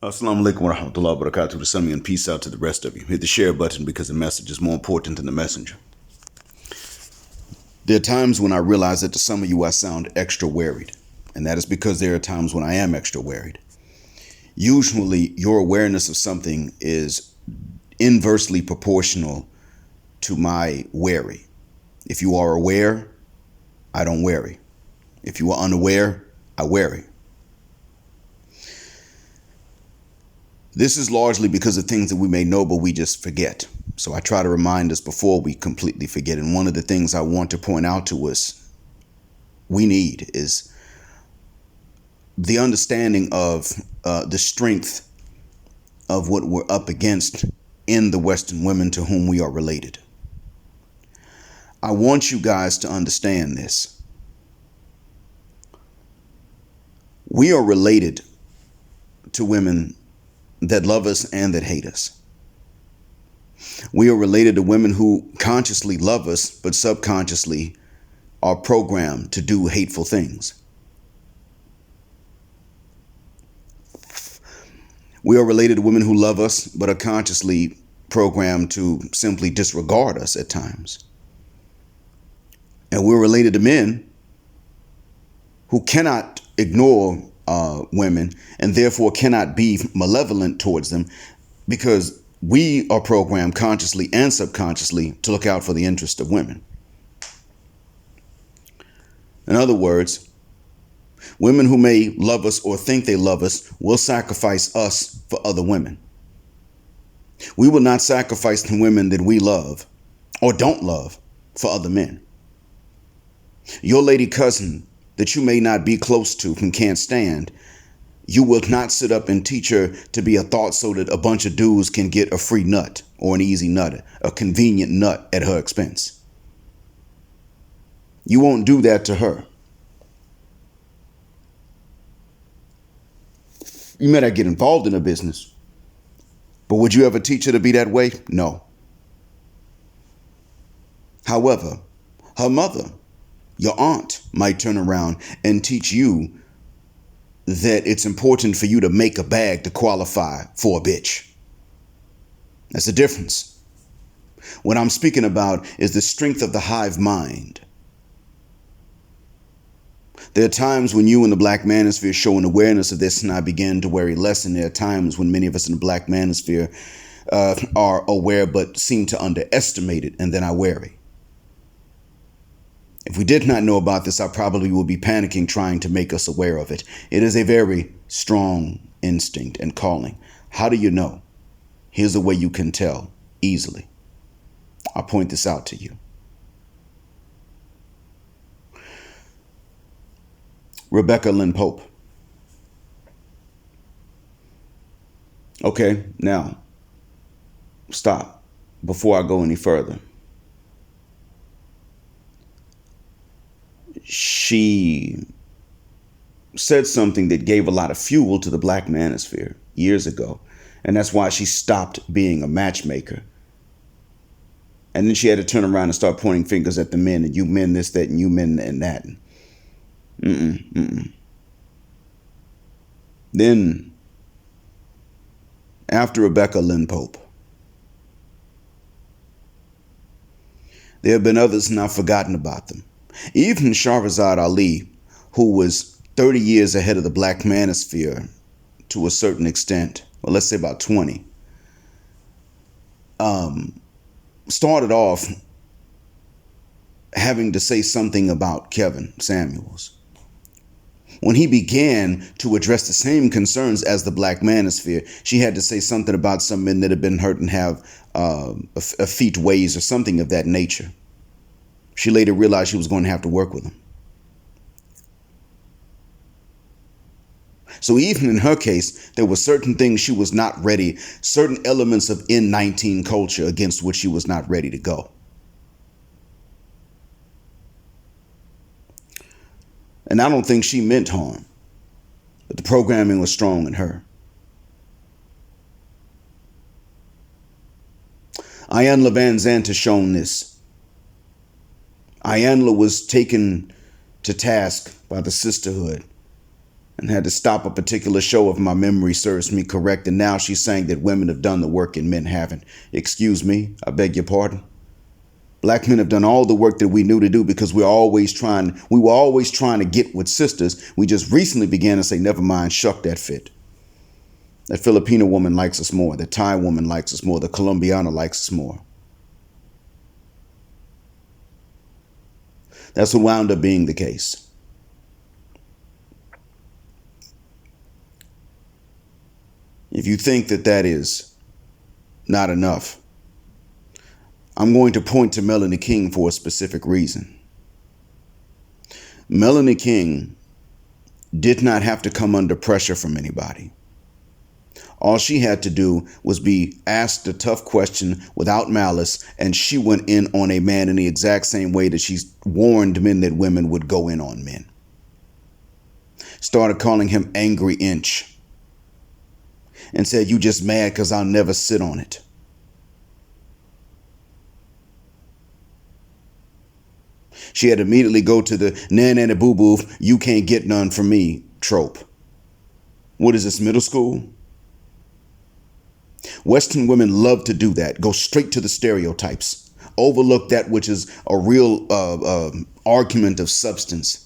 Assalamu alaikum wa rahmatullahi wa barakatuh. To some and peace out to the rest of you. Hit the share button because the message is more important than the messenger. There are times when I realize that to some of you I sound extra worried, and that is because there are times when I am extra worried. Usually your awareness of something is inversely proportional to my worry. If you are aware, I don't worry. If you are unaware, I worry. This is largely because of things that we may know, but we just forget. So I try to remind us before we completely forget. And one of the things I want to point out to us we need is the understanding of the strength of what we're up against in the Western women to whom we are related. I want you guys to understand this. We are related to women that love us and that hate us. We are related to women who consciously love us, but subconsciously are programmed to do hateful things. We are related to women who love us, but are consciously programmed to simply disregard us at times. And we're related to men who cannot ignore women and therefore cannot be malevolent towards them because we are programmed consciously and subconsciously to look out for the interest of women. In other words, women who may love us or think they love us will sacrifice us for other women. We will not sacrifice the women that we love or don't love for other men. Your lady cousin that you may not be close to and can't stand, you will not sit up and teach her to be a thought so that a bunch of dudes can get a free nut or an easy nut, a convenient nut at her expense. You won't do that to her. You may not get involved in her business, but would you ever teach her to be that way? No. However, her mother, your aunt, might turn around and teach you that it's important for you to make a bag to qualify for a bitch. That's the difference. What I'm speaking about is the strength of the hive mind. There are times when you in the black manosphere show an awareness of this, and I begin to worry less. And there are times when many of us in the black manosphere are aware but seem to underestimate it, and then I worry. If we did not know about this, I probably would be panicking trying to make us aware of it. It is a very strong instinct and calling. How do you know? Here's a way you can tell easily. I'll point this out to you. Rebecca Lynn Pope. Okay, now stop before I go any further. She said something that gave a lot of fuel to the black manosphere years ago. And that's why she stopped being a matchmaker. And then she had to turn around and start pointing fingers at the men, and you men this, that, and you men and that. Then, after Rebecca Lynn Pope, there have been others, and I've forgotten about them. Even Shahrazad Ali, who was 30 years ahead of the black manosphere to a certain extent, well, let's say about 20, started off having to say something about Kevin Samuels. When he began to address the same concerns as the black manosphere, she had to say something about some men that had been hurt and have effete ways or something of that nature. She later realized she was going to have to work with him. So even in her case, there were certain things she was not ready, certain elements of N19 culture against which she was not ready to go. And I don't think she meant harm, but the programming was strong in her. Iyanla Vanzant has shown this. Iyanla was taken to task by the sisterhood and had to stop a particular show if my memory serves me correct. And now she's saying that women have done the work and men haven't. Excuse me, I beg your pardon. Black men have done all the work that we knew to do because we were always trying to get with sisters. We just recently began to say, never mind, shuck that fit. That Filipino woman likes us more. The Thai woman likes us more. The Colombiana likes us more. That's what wound up being the case. If you think that that is not enough, I'm going to point to Melanie King for a specific reason. Melanie King did not have to come under pressure from anybody. All she had to do was be asked a tough question without malice, and she went in on a man in the exact same way that she's warned men that women would go in on men. Started calling him Angry Inch and said, "You just mad because I'll never sit on it." She had to immediately go to the nan and boo boo, "You can't get none from me" trope. What is this, middle school? Western women love to do that. Go straight to the stereotypes. Overlook that which is a real argument of substance.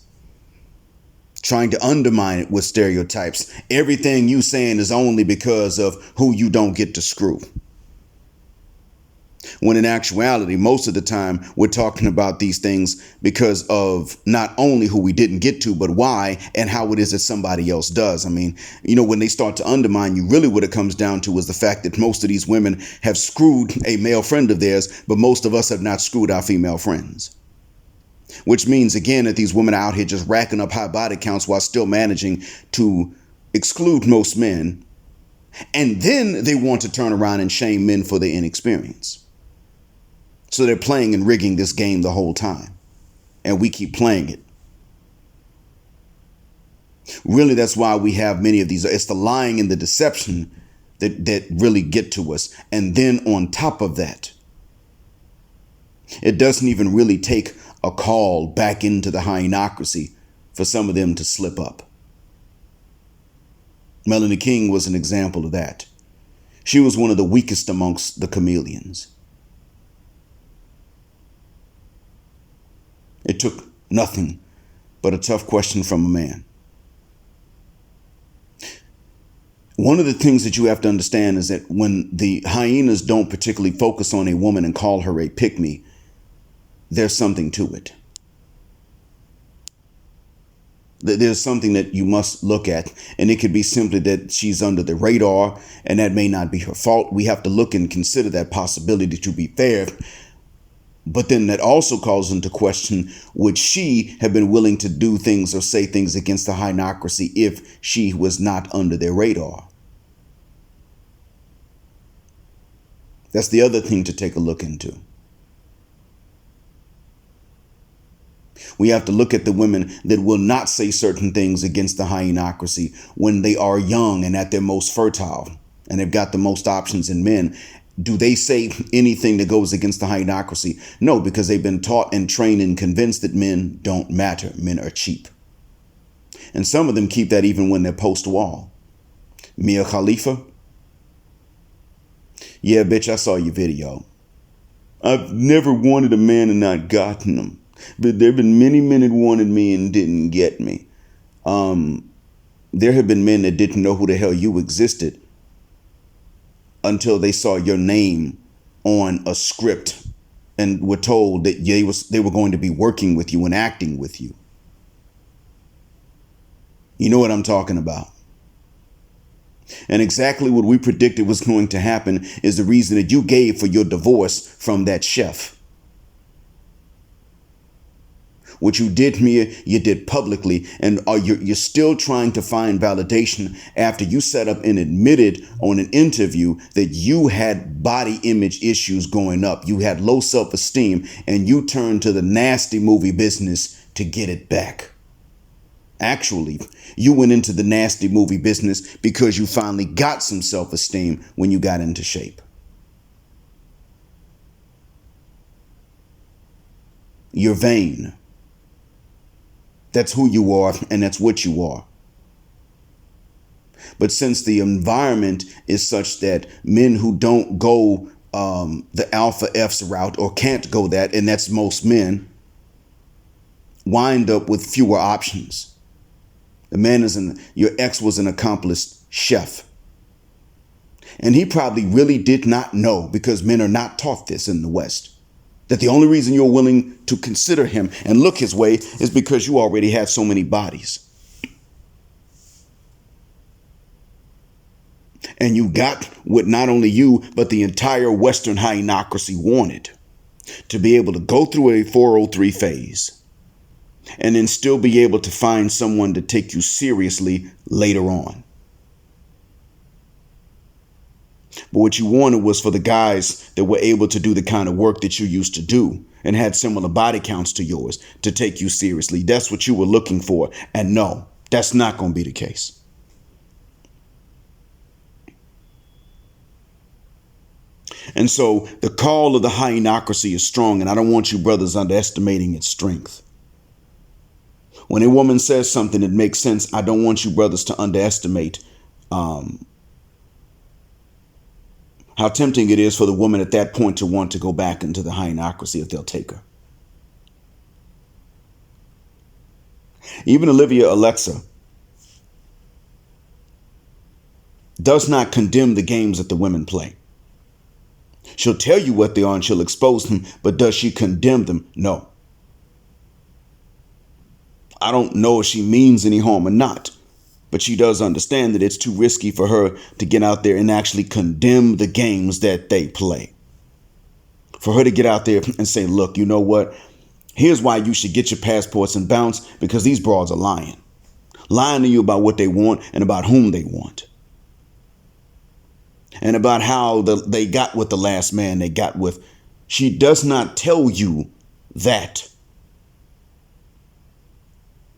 Trying to undermine it with stereotypes. Everything you saying is only because of who you don't get to screw. When in actuality, most of the time, we're talking about these things because of not only who we didn't get to, but why and how it is that somebody else does. I mean, when they start to undermine you, really what it comes down to is the fact that most of these women have screwed a male friend of theirs, but most of us have not screwed our female friends. Which means, again, that these women are out here just racking up high body counts while still managing to exclude most men. And then they want to turn around and shame men for their inexperience. So they're playing and rigging this game the whole time. And we keep playing it. Really, that's why we have many of these. It's the lying and the deception that really get to us. And then on top of that, it doesn't even really take a call back into the Hyenocracy for some of them to slip up. Melanie King was an example of that. She was one of the weakest amongst the chameleons. It took nothing but a tough question from a man. One of the things that you have to understand is that when the hyenas don't particularly focus on a woman and call her a pick-me, there's something to it. There's something that you must look at, and it could be simply that she's under the radar, and that may not be her fault. We have to look and consider that possibility to be fair. But then that also calls into question, would she have been willing to do things or say things against the Hyenocracy if she was not under their radar? That's the other thing to take a look into. We have to look at the women that will not say certain things against the Hyenocracy when they are young and at their most fertile, and they've got the most options in men. Do they say anything that goes against the Hyenocracy? No, because they've been taught and trained and convinced that men don't matter. Men are cheap. And some of them keep that even when they're post-wall. Mia Khalifa? Yeah, bitch, I saw your video. I've never wanted a man and not gotten him. But there have been many men that wanted me and didn't get me. There have been men that didn't know who the hell you existed until they saw your name on a script and were told that they were going to be working with you and acting with you. You know what I'm talking about. And exactly what we predicted was going to happen is the reason that you gave for your divorce from that chef. What you did, Mia, you did publicly, and you're still trying to find validation after you set up and admitted on an interview that you had body image issues going up. You had low self-esteem, and you turned to the nasty movie business to get it back. Actually, you went into the nasty movie business because you finally got some self-esteem when you got into shape. You're vain. That's who you are, and that's what you are. But since the environment is such that men who don't go the alpha F's route or can't go that, and that's most men, wind up with fewer options. The man your ex was an accomplished chef. And he probably really did not know, because men are not taught this in the West, that the only reason you're willing to consider him and look his way is because you already have so many bodies. And you got what not only you, but the entire Western hyenocracy wanted, to be able to go through a 403 phase and then still be able to find someone to take you seriously later on. But what you wanted was for the guys that were able to do the kind of work that you used to do and had similar body counts to yours to take you seriously. That's what you were looking for. And no, that's not going to be the case. And so the call of the hyenocracy is strong, and I don't want you brothers underestimating its strength. When a woman says something that makes sense, I don't want you brothers to underestimate how tempting it is for the woman at that point to want to go back into the hyenocracy if they'll take her. Even Olivia Alexa does not condemn the games that the women play. She'll tell you what they are and she'll expose them, but does she condemn them? No. I don't know if she means any harm or not, but she does understand that it's too risky for her to get out there and actually condemn the games that they play. For her to get out there and say, look, you know what? Here's why you should get your passports and bounce, because these broads are lying. Lying to you about what they want and about whom they want. And about how they got with the last man they got with. She does not tell you that.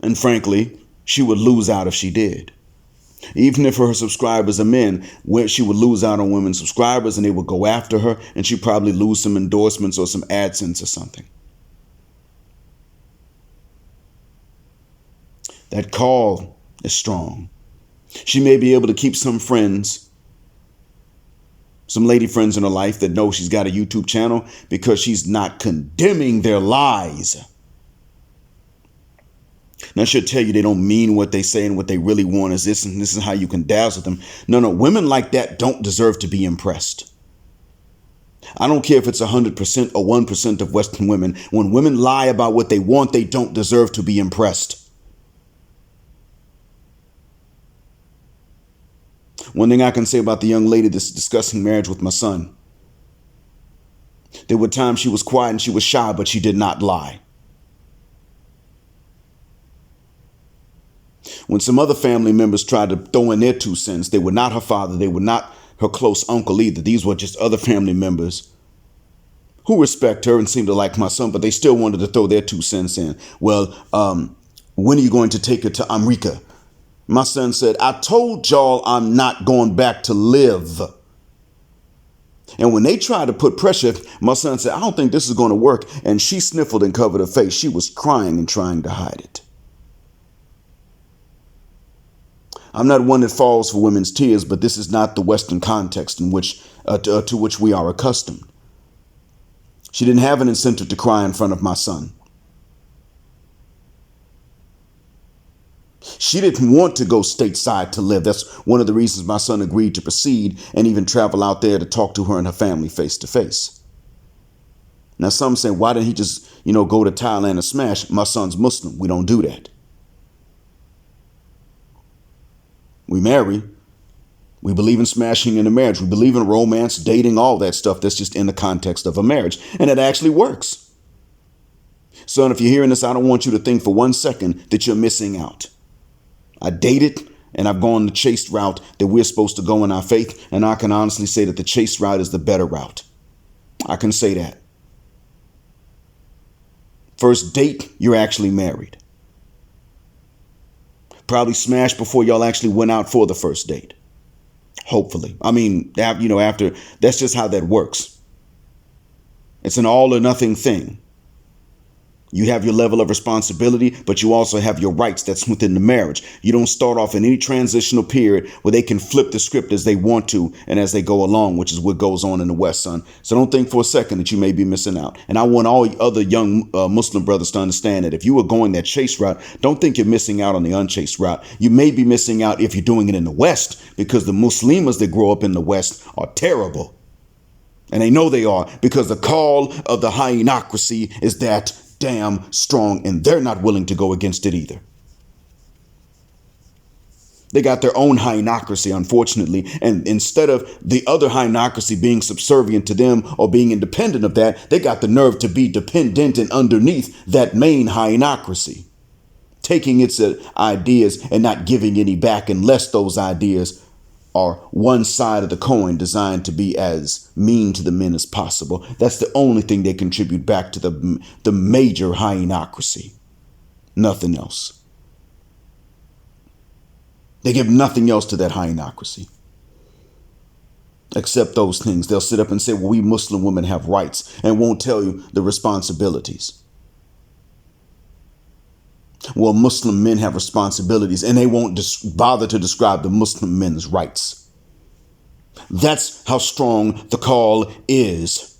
And frankly, she would lose out if she did. Even if her subscribers are men, where she would lose out on women's subscribers and they would go after her, and she'd probably lose some endorsements or some AdSense or something. That call is strong. She may be able to keep some friends, some lady friends in her life that know she's got a YouTube channel, because she's not condemning their lies. Now, she'll tell you they don't mean what they say and what they really want is this, and this is how you can dazzle them. No, women like that don't deserve to be impressed. I don't care if it's 100% or 1% of Western women. When women lie about what they want, they don't deserve to be impressed. One thing I can say about the young lady that's discussing marriage with my son. There were times she was quiet and she was shy, but she did not lie. When some other family members tried to throw in their 2 cents, they were not her father. They were not her close uncle either. These were just other family members who respect her and seem to like my son, but they still wanted to throw their 2 cents in. Well, when are you going to take her to America? My son said, I told y'all I'm not going back to live. And when they tried to put pressure, my son said, I don't think this is going to work. And she sniffled and covered her face. She was crying and trying to hide it. I'm not one that falls for women's tears, but this is not the Western context in which to which we are accustomed. She didn't have an incentive to cry in front of my son. She didn't want to go stateside to live. That's one of the reasons my son agreed to proceed and even travel out there to talk to her and her family face to face. Now, some say, why didn't he just, go to Thailand and smash? My son's Muslim. We don't do that. We marry. We believe in smashing in a marriage. We believe in romance, dating, all that stuff. That's just in the context of a marriage. And it actually works. Son, if you're hearing this, I don't want you to think for 1 second that you're missing out. I dated and I've gone the chaste route that we're supposed to go in our faith. And I can honestly say that the chaste route is the better route. I can say that. First date, you're actually married. Probably smashed before y'all actually went out for the first date. Hopefully. I mean, after, that's just how that works. It's an all or nothing thing. You have your level of responsibility, but you also have your rights that's within the marriage. You don't start off in any transitional period where they can flip the script as they want to and as they go along, which is what goes on in the West, son. So don't think for a second that you may be missing out. And I want all other young Muslim brothers to understand that if you are going that chase route, don't think you're missing out on the unchased route. You may be missing out if you're doing it in the West, because the Muslimas that grow up in the West are terrible. And they know they are, because the call of the Hyenocracy is that damn strong, and they're not willing to go against it either. They got their own Hyenocracy, unfortunately, and instead of the other Hyenocracy being subservient to them or being independent of that, they got the nerve to be dependent and underneath that main Hyenocracy, taking its ideas and not giving any back unless those ideas are one side of the coin designed to be as mean to the men as possible. That's the only thing they contribute back to the major Hyenocracy. Nothing else. They give nothing else to that Hyenocracy except those things. They'll sit up and say, well, we Muslim women have rights, and won't tell you the responsibilities. Well, Muslim men have responsibilities, and they won't bother to describe the Muslim men's rights. That's how strong the call is.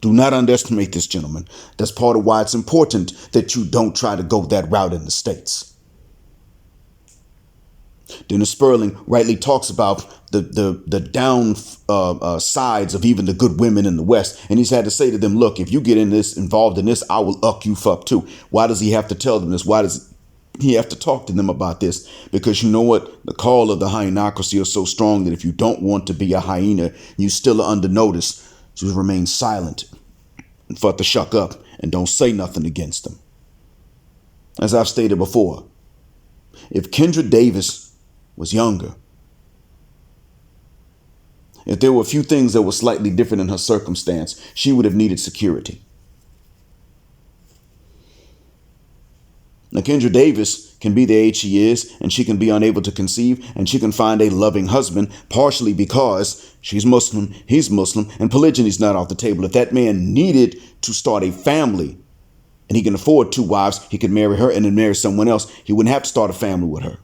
Do not underestimate this, gentlemen. That's part of why it's important that you don't try to go that route in the States. Dennis Sperling rightly talks about the down sides of even the good women in the West. And he's had to say to them, look, if you get involved in this, I will uck you fuck too. Why does he have to tell them this? Why does he have to talk to them about this? Because you know what? The call of the Hyenocracy is so strong that if you don't want to be a hyena, you still are under notice. So remain silent and fuck the shuck up and don't say nothing against them. As I've stated before, if Kendra Davis was younger, if there were a few things that were slightly different in her circumstance, she would have needed security. Now, Kendra Davis can be the age she is, and she can be unable to conceive, and she can find a loving husband, partially because she's Muslim, he's Muslim, and polygyny's not off the table. If that man needed to start a family, and he can afford 2 wives, he could marry her and then marry someone else. He wouldn't have to start a family with her.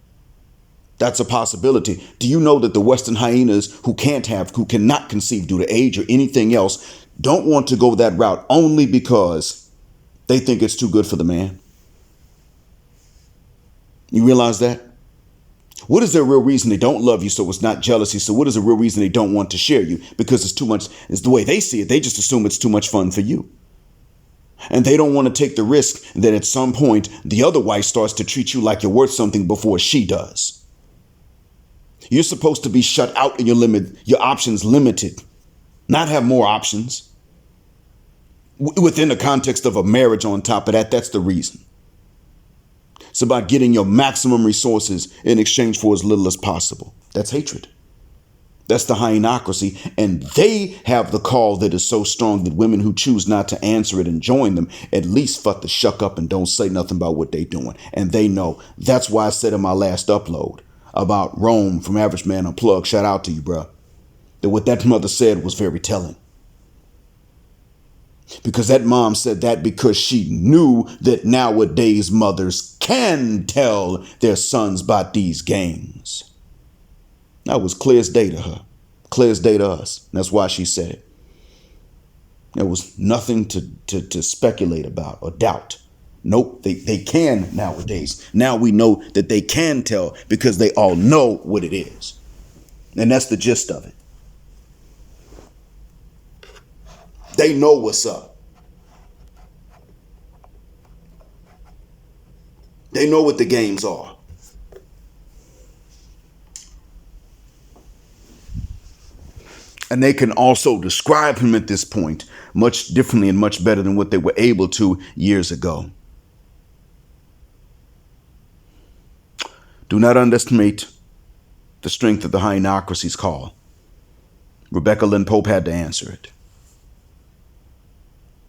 That's a possibility. Do you know that the Western hyenas who cannot conceive due to age or anything else, don't want to go that route only because they think it's too good for the man? You realize that? What is their real reason they don't love you? So it's not jealousy. So what is the real reason they don't want to share you? Because it's too much. It's the way they see it. They just assume it's too much fun for you. And they don't want to take the risk that at some point the other wife starts to treat you like you're worth something before she does. You're supposed to be shut out and your options limited, not have more options. Within the context of a marriage on top of that, that's the reason. It's about getting your maximum resources in exchange for as little as possible. That's hatred. That's the Hyenocracy. And they have the call that is so strong that women who choose not to answer it and join them at least fuck the shuck up and don't say nothing about what they're doing. And they know. That's why I said in my last upload about Rome from Average Man Unplugged, shout out to you, bro, that what that mother said was very telling. Because that mom said that because she knew that nowadays mothers can tell their sons about these games. That was clear as day to her, clear as day to us. And that's why she said it. There was nothing to speculate about or doubt. Nope, they can nowadays. Now we know that they can tell because they all know what it is. And that's the gist of it. They know what's up. They know what the games are. And they can also describe him at this point much differently and much better than what they were able to years ago. Do not underestimate the strength of the Hyenocracy's call. Rebecca Lynn Pope had to answer it.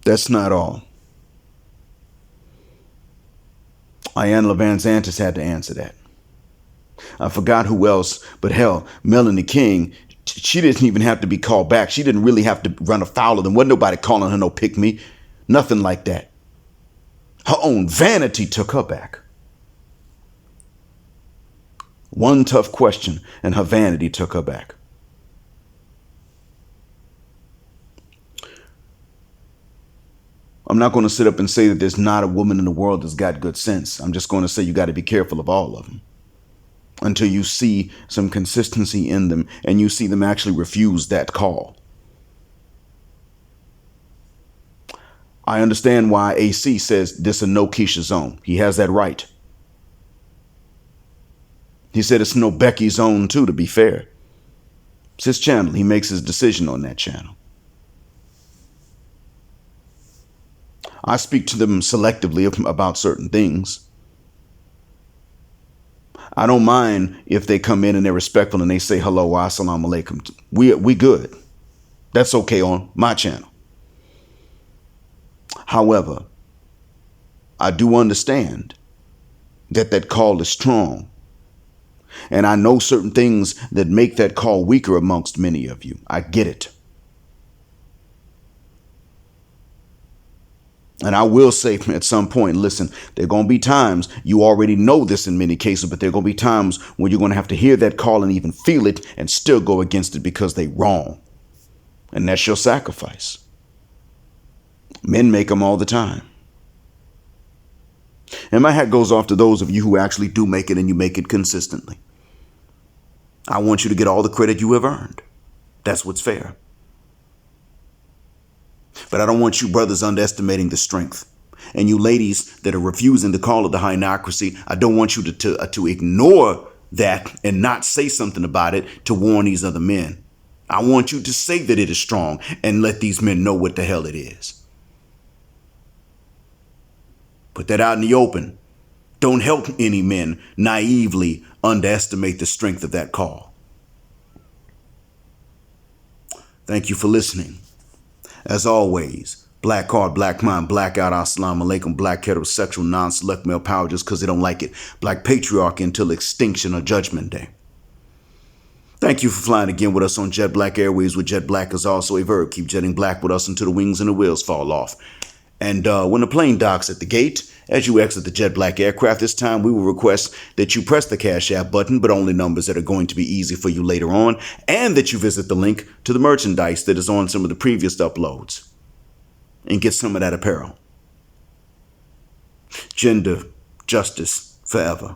That's not all. Iyanla Vanzant has had to answer that. I forgot who else, but hell, Melanie King, she didn't even have to be called back. She didn't really have to run afoul of them. Wasn't nobody calling her no pick me. Nothing like that. Her own vanity took her back. One tough question and her vanity took her back. I'm not going to sit up and say that there's not a woman in the world that's got good sense. I'm just going to say you got to be careful of all of them until you see some consistency in them and you see them actually refuse that call. I understand why AC says this is no Keisha zone. He has that right. He said it's no Becky zone too, to be fair. It's his channel. He makes his decision on that channel. I speak to them selectively about certain things. I don't mind if they come in and they're respectful and they say hello, wa assalamu alaikum. We good. That's okay on my channel. However, I do understand that that call is strong. And I know certain things that make that call weaker amongst many of you. I get it. And I will say at some point, listen, there are going to be times, you already know this in many cases, but there are going to be times when you're going to have to hear that call and even feel it and still go against it because they wrong. And that's your sacrifice. Men make them all the time. And my hat goes off to those of you who actually do make it and you make it consistently. I want you to get all the credit you have earned. That's what's fair. But I don't want you brothers underestimating the strength. And you ladies that are refusing to call it the Hyenocracy, I don't want you to ignore that and not say something about it to warn these other men. I want you to say that it is strong and let these men know what the hell it is. Put that out in the open. Don't help any men naively underestimate the strength of that call. Thank you for listening. As always, black heart, black mind, blackout, assalamu alaikum, black heterosexual, non-select male power just because they don't like it. Black patriarchy until extinction or judgment day. Thank you for flying again with us on Jet Black Airways, where jet black is also a verb. Keep jetting black with us until the wings and the wheels fall off. And when the plane docks at the gate, as you exit the Jet Black aircraft this time, we will request that you press the Cash App button, but only numbers that are going to be easy for you later on, and that you visit the link to the merchandise that is on some of the previous uploads and get some of that apparel. Gender justice forever.